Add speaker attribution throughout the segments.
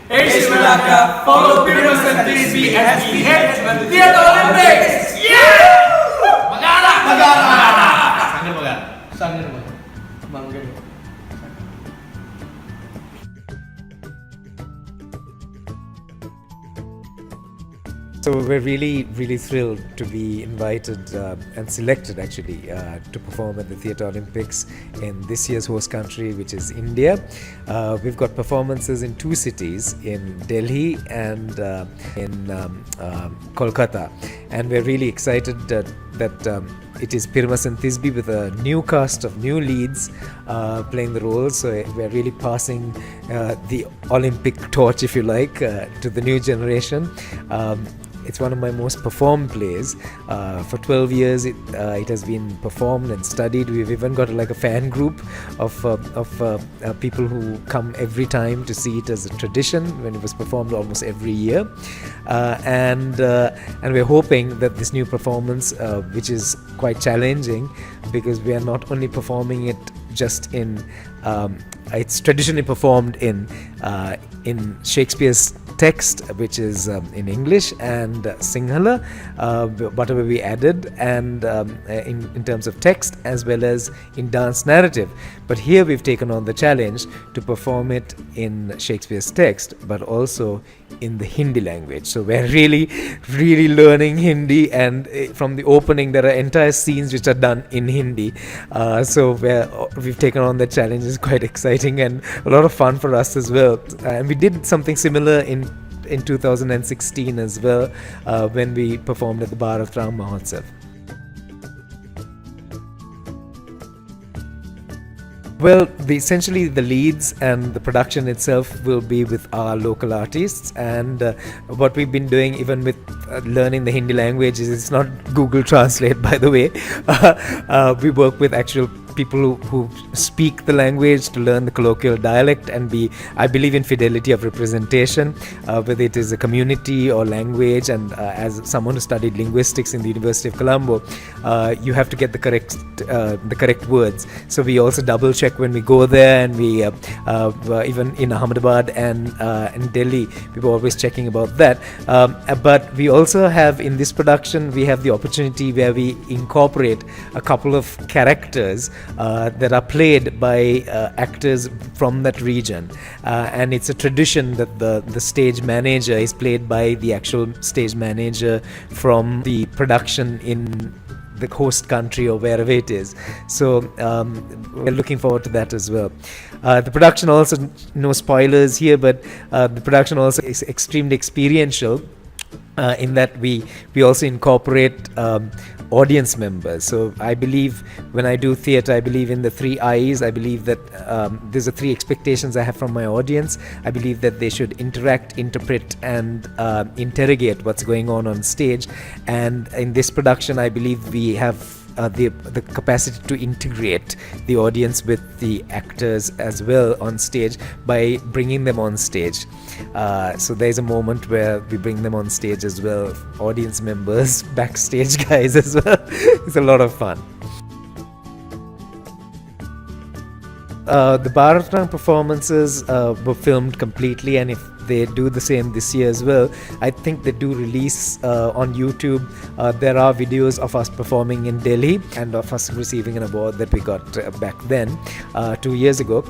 Speaker 1: Hey Sri Lanka, follow Pyramus and DCB as we head to the Theatre Olympics! Yeah! Magana! Magana! Sanggar Magana. Sanggar Magana.
Speaker 2: So we're really thrilled to be invited and selected actually to perform at the Theatre Olympics in this year's host country, which is India. We've got performances in two cities, in Delhi and in Kolkata, and we're really excited that it is Pyramus and Thisbe with a new cast of new leads playing the roles. So we're really passing the Olympic torch, if you like, to the new generation. It's one of my most performed plays. For 12 years it has been performed and studied. We've even got like a fan group of people who come every time to see it as a tradition when it was performed almost every year. And we're hoping that this new performance, which is quite challenging because we are not only performing it just in it's traditionally performed in Shakespeare's text, which is in English and Sinhala, whatever we added, and in terms of text as well as in dance narrative. But here we've taken on the challenge to perform it in Shakespeare's text, but also in the Hindi language. So we're really learning Hindi, and from the opening there are entire scenes which are done in Hindi. So we've taken on the challenge. It's quite exciting and a lot of fun for us as well. And we did something similar in 2016 as well, when we performed at the Bharat Ram Mahotsav. Well, essentially the leads and the production itself will be with our local artists, and what we've been doing even with learning the Hindi language is it's not Google Translate, by the way. We work with actual people who speak the language to learn the colloquial dialect, and I believe in fidelity of representation, whether it is a community or language. And as someone who studied linguistics in the University of Colombo, you have to get the correct words. So we also double check when we go there, and we even in Ahmedabad and in Delhi we were always checking about that. But we also have in this production we have the opportunity where we incorporate a couple of characters that are played by actors from that region, and it's a tradition that the stage manager is played by the actual stage manager from the production in the host country or wherever it is. So we're looking forward to that as well. The production also, no spoilers here, but the production also is extremely experiential, in that we also incorporate audience members. So I believe when I do theatre, I believe in the 3 I's. I believe that there's the 3 expectations I have from my audience. I believe that they should interact, interpret, and interrogate what's going on stage. And in this production, I believe we have the capacity to integrate the audience with the actors as well on stage by bringing them on stage. So there's a moment where we bring them on stage as well, audience members, backstage guys as well. It's a lot of fun. The Bharat Ram performances were filmed completely, and if they do the same this year as well, I think they do release on YouTube. There are videos of us performing in Delhi and of us receiving an award that we got back then 2 years ago.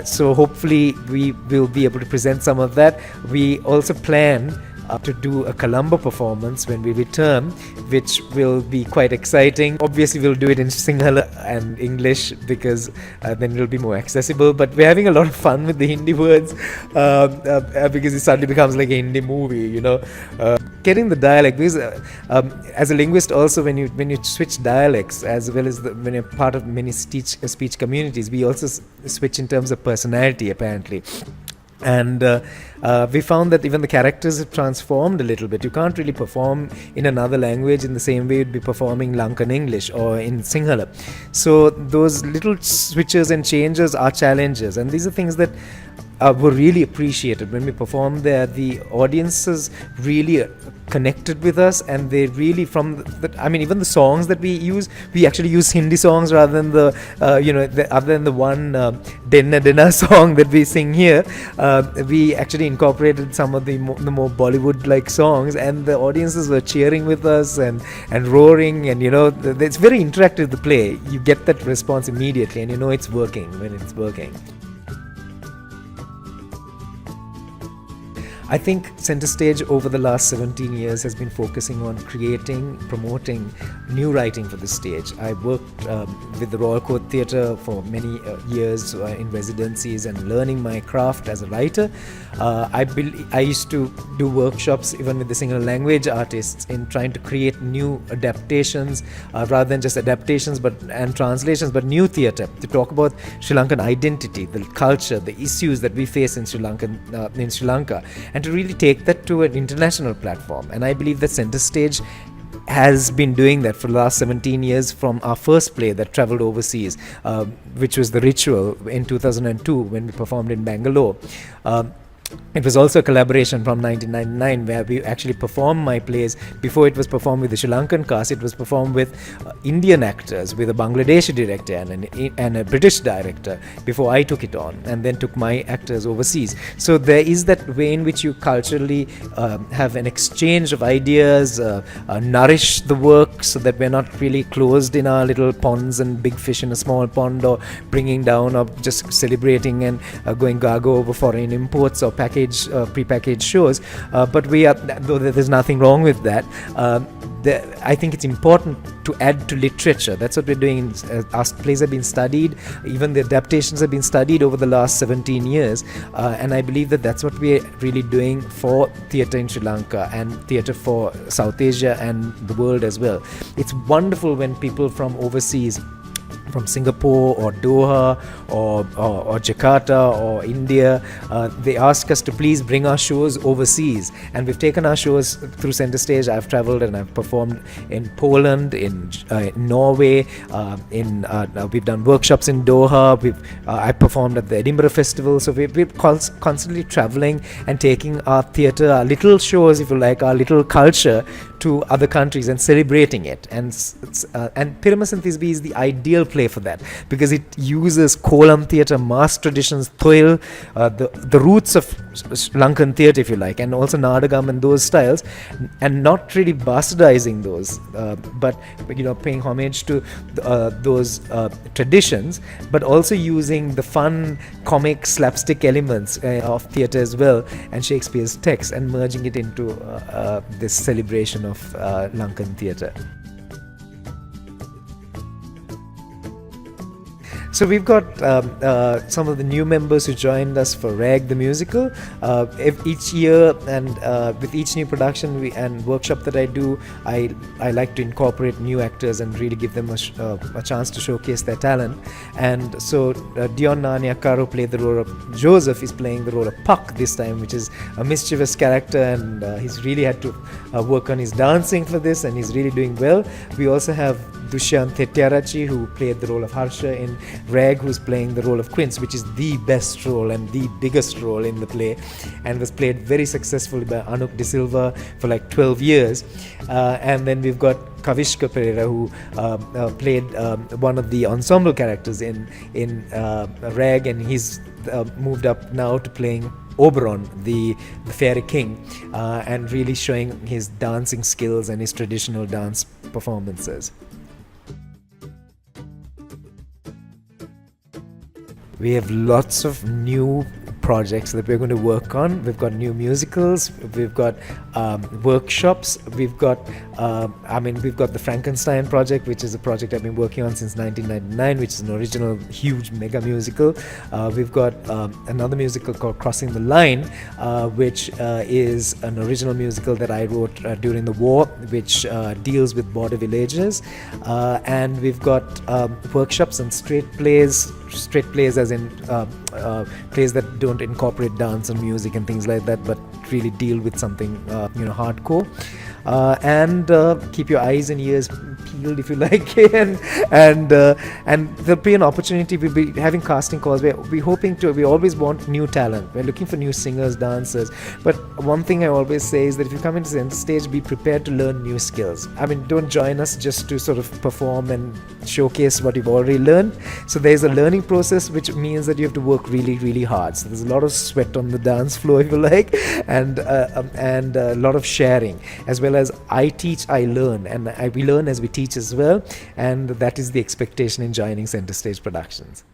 Speaker 2: So hopefully we will be able to present some of that. We also plan to do a Colombo performance when we return, which will be quite exciting. Obviously we'll do it in Sinhala and English because then it'll be more accessible, but we're having a lot of fun with the Hindi words because it suddenly becomes like a Hindi movie, getting the dialect, because as a linguist also, when you switch dialects, as well as when you're part of many speech communities, we also switch in terms of personality apparently. And we found that even the characters have transformed a little bit. You can't really perform in another language in the same way you'd be performing Lankan English or in Sinhala. So those little switches and changes are challenges, and these are things that were really appreciated. When we performed there, the audiences really connected with us, and they really, from I mean, even the songs that we actually use Hindi songs rather than other than the one Denna Denna song that we sing here. We actually incorporated some of the more Bollywood-like songs, and the audiences were cheering with us and roaring, and it's very interactive, the play. You get that response immediately, and it's working when it's working. I think Center Stage over the last 17 years has been focusing on creating, promoting new writing for the stage. I worked with the Royal Court Theatre for many years in residencies and learning my craft as a writer. I used to do workshops even with the single language artists in trying to create new adaptations, rather than just adaptations and translations, but new theatre to talk about Sri Lankan identity, the culture, the issues that we face in Sri Lanka, and to really take that to an international platform. And I believe that Center Stage has been doing that for the last 17 years, from our first play that travelled overseas, which was The Ritual in 2002 when we performed in Bangalore. It was also a collaboration from 1999 where we actually performed my plays. Before it was performed with the Sri Lankan cast, it was performed with Indian actors, with a Bangladeshi director and a British director before I took it on, and then took my actors overseas. So there is that way in which you culturally have an exchange of ideas, nourish the work so that we're not really closed in our little ponds and big fish in a small pond, or bringing down, or just celebrating and going gaga over foreign imports or pre-packaged shows, but we are, though there's nothing wrong with that. I think it's important to add to literature. That's what we're doing. Our plays have been studied, even the adaptations have been studied over the last 17 years, and I believe that that's what we're really doing for theatre in Sri Lanka and theatre for South Asia and the world as well. It's wonderful when people from overseas, from Singapore or Doha or Jakarta or India, they ask us to please bring our shows overseas, and we've taken our shows through Center Stage. I've travelled and I've performed in Poland, in Norway, we've done workshops in Doha, I performed at the Edinburgh Festival. So we're constantly travelling and taking our theatre, our little shows, if you like, our little culture to other countries and celebrating it. And Piramasanthi is the ideal play for that, because it uses Kolam theatre, mass traditions, Thoil, the roots of Lankan theatre, if you like, and also Nadagam and those styles, and not really bastardizing those, but paying homage to those traditions, but also using the fun, comic, slapstick elements of theatre as well, and Shakespeare's text, and merging it into this celebration of Lankan theatre. So we've got some of the new members who joined us for Rag the musical. Each year, and with each new production and workshop that I do, I like to incorporate new actors and really give them a chance to showcase their talent. And so Dion Naniakaro played the role of Joseph, is playing the role of Puck this time, which is a mischievous character, and he's really had to work on his dancing for this, and he's really doing well. We also have Dushyant Thettiarachi, who played the role of Harsha in Rag, who's playing the role of Quince, which is the best role and the biggest role in the play, and was played very successfully by Anuk De Silva for like 12 years. And then we've got Kavishka Pereira, who played one of the ensemble characters in Rag, and he's moved up now to playing Oberon, the fairy king, and really showing his dancing skills and his traditional dance performances. We have lots of new projects that we're going to work on. We've got new musicals, we've got workshops, we've got the Frankenstein project, which is a project I've been working on since 1999, which is an original huge mega musical. We've got another musical called Crossing the Line, which is an original musical that I wrote during the war, which deals with border villages. And we've got workshops and straight plays as in plays that don't incorporate dance and music and things like that, but really deal with something hardcore. and keep your eyes and ears peeled if you like. And there'll be an opportunity. We'll be having casting calls. We always want new talent. We're looking for new singers, dancers. But one thing I always say is that if you come into center stage, be prepared to learn new skills. I mean, don't join us just to sort of perform and showcase what you've already learned. So there's a learning process, which means that you have to work really, really hard. So there's a lot of sweat on the dance floor, if you like, and a lot of sharing, as well as I teach, I learn, and we learn as we teach as well. And that is the expectation in joining center stage productions.